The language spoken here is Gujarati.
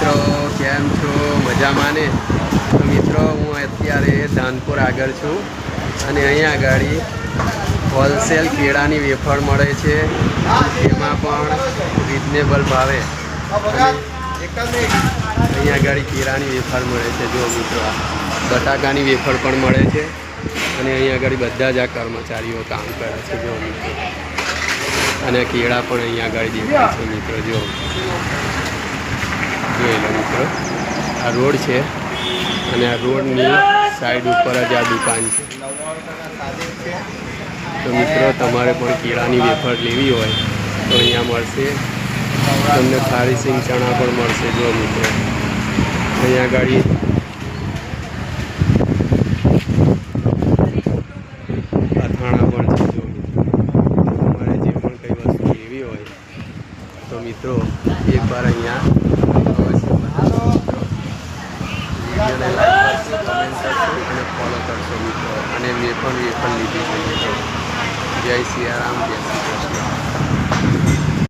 મિત્રો કેમ છો? મજામાં ને? તો મિત્રો હું અત્યારે ધાનપુર આગળ છું અને અહીંયા આગળ હોલસેલ કેળાની વેફર મળે છે, એમાં પણ રિઝનેબલ ભાવે. અહીંયા આગળ કેળાની વેફર મળે છે. જો મિત્રો બટાકાની વેફર પણ મળે છે અને અહીંયા આગળ બધા જ આ કર્મચારીઓ કામ કરે છે. જો મિત્રો અને કેળા પણ અહીંયા આગળ દેખાય છે. મિત્રો જો જોઈ લો મિત્રો, આ રોડ છે અને આ રોડની સાઈડ ઉપર જ આ દુકાન છે. તો મિત્રો તમારે પણ કેળાની વેફર લેવી હોય તો અહીંયા મળશે. તમને ખારી સિંગ ચણા પણ મળશે. જો મિત્રો અહીંયા આગળ અથાણા પણ છે. જો મિત્રો તમારે જે પણ કંઈ વસ્તુ લેવી હોય તો મિત્રો એકવાર અહીંયા વિડીયોને લાઈક કરશો, કમેન્ટ કરશો અને ફોલો કરશો મિત્રો. અને મેં પણ વેફર લીધી છે મિત્રો. જય સિયારામ, જય શ્રી કૃષ્ણ.